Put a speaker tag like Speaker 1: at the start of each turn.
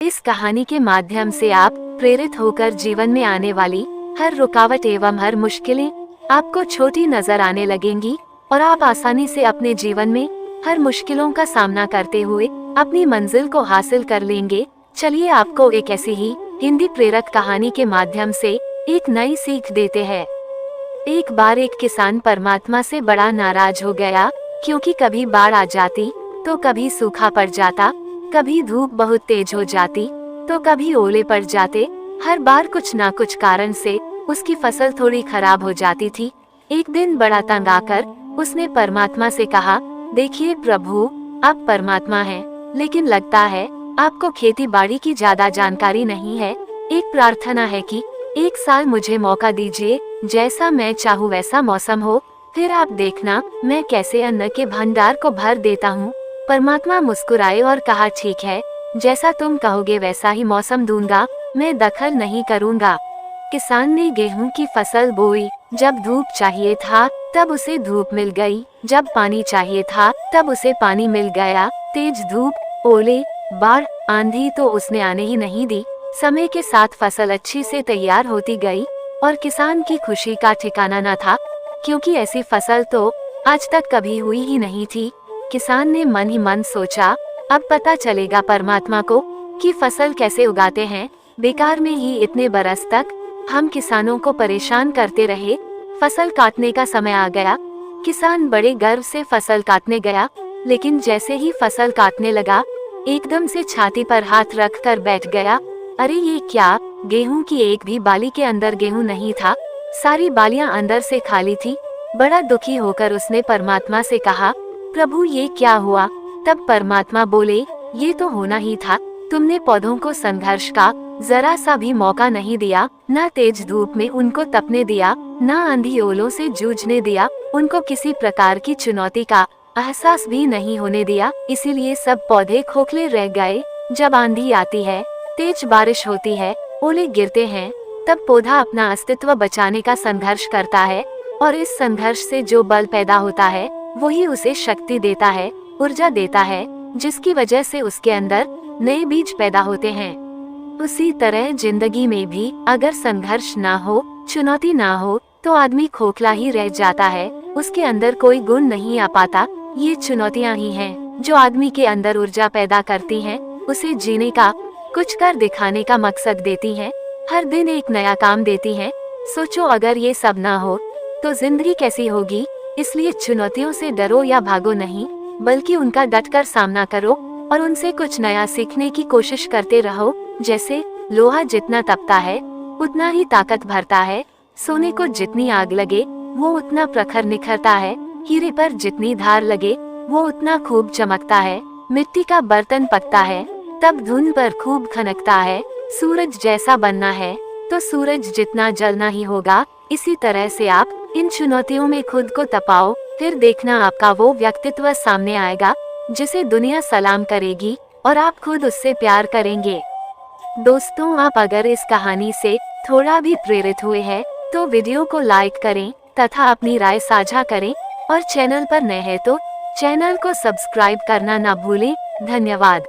Speaker 1: इस कहानी के माध्यम से आप प्रेरित होकर जीवन में आने वाली हर रुकावट एवं हर मुश्किलें आपको छोटी नजर आने लगेंगी और आप आसानी से अपने जीवन में हर मुश्किलों का सामना करते हुए अपनी मंजिल को हासिल कर लेंगे। चलिए आपको एक ऐसी ही हिंदी प्रेरक कहानी के माध्यम से एक नई सीख देते हैं। एक बार एक किसान परमात्मा से बड़ा नाराज हो गया, क्योंकि कभी बाढ़ आ जाती तो कभी सूखा पड़ जाता, कभी धूप बहुत तेज हो जाती तो कभी ओले पड़ जाते। हर बार कुछ ना कुछ कारण से उसकी फसल थोड़ी खराब हो जाती थी। एक दिन बड़ा तंग आकर उसने परमात्मा से कहा, देखिए प्रभु, आप परमात्मा हैं, लेकिन लगता है आपको खेती बाड़ी की ज्यादा जानकारी नहीं है। एक प्रार्थना है कि एक साल मुझे मौका दीजिए, जैसा मैं चाहूँ वैसा मौसम हो, फिर आप देखना मैं कैसे अन्न के भंडार को भर देता हूँ। परमात्मा मुस्कुराए और कहा, ठीक है, जैसा तुम कहोगे वैसा ही मौसम दूंगा, मैं दखल नहीं करूँगा। किसान ने गेहूं की फसल बोई। जब धूप चाहिए था तब उसे धूप मिल गई, जब पानी चाहिए था तब उसे पानी मिल गया। तेज धूप, ओले, बाढ़, आंधी तो उसने आने ही नहीं दी। समय के साथ फसल अच्छी से तैयार होती गई और किसान की खुशी का ठिकाना न था, क्योंकि ऐसी फसल तो आज तक कभी हुई ही नहीं थी। किसान ने मन ही मन सोचा, अब पता चलेगा परमात्मा को कि फसल कैसे उगाते हैं। बेकार में ही इतने बरस तक हम किसानों को परेशान करते रहे। फसल काटने का समय आ गया। किसान बड़े गर्व से फसल काटने गया, लेकिन जैसे ही फसल काटने लगा एकदम से छाती पर हाथ रख कर बैठ गया। अरे ये क्या, गेहूं की एक भी बाली के अंदर गेहूं नहीं था, सारी बालियां अंदर से खाली थी। बड़ा दुखी होकर उसने परमात्मा से कहा, प्रभु ये क्या हुआ? तब परमात्मा बोले, ये तो होना ही था, तुमने पौधों को संघर्ष का जरा सा भी मौका नहीं दिया, न तेज धूप में उनको तपने दिया, न आंधी ओलों से जूझने दिया, उनको किसी प्रकार की चुनौती का एहसास भी नहीं होने दिया। इसीलिए सब पौधे खोखले रह गए। जब आंधी आती है, तेज बारिश होती है, ओले गिरते हैं, तब पौधा अपना अस्तित्व बचाने का संघर्ष करता है, और इस संघर्ष से जो बल पैदा होता है वही उसे शक्ति देता है, ऊर्जा देता है, जिसकी वजह से उसके अंदर नए बीज पैदा होते हैं। उसी तरह जिंदगी में भी अगर संघर्ष ना हो, चुनौती ना हो, तो आदमी खोखला ही रह जाता है, उसके अंदर कोई गुण नहीं आ पाता। ये चुनौतियाँ ही हैं जो आदमी के अंदर ऊर्जा पैदा करती हैं, उसे जीने का, कुछ कर दिखाने का मकसद देती हैं, हर दिन एक नया काम देती हैं। सोचो अगर ये सब ना हो तो जिंदगी कैसी होगी। इसलिए चुनौतियों से डरो या भागो नहीं, बल्कि उनका डटकर सामना करो और उनसे कुछ नया सीखने की कोशिश करते रहो। जैसे लोहा जितना तपता है उतना ही ताकत भरता है, सोने को जितनी आग लगे वो उतना प्रखर निखरता है, हीरे पर जितनी धार लगे वो उतना खूब चमकता है, मिट्टी का बर्तन पकता है तब धुन पर खूब खनकता है। सूरज जैसा बनना है तो सूरज जितना जलना ही होगा। इसी तरह से आप इन चुनौतियों में खुद को तपाओ, फिर देखना आपका वो व्यक्तित्व सामने आएगा जिसे दुनिया सलाम करेगी और आप खुद उससे प्यार करेंगे। दोस्तों, आप अगर इस कहानी से थोड़ा भी प्रेरित हुए हैं तो वीडियो को लाइक करें तथा अपनी राय साझा करें, और चैनल पर नए हैं तो चैनल को सब्सक्राइब करना ना भूलें। धन्यवाद।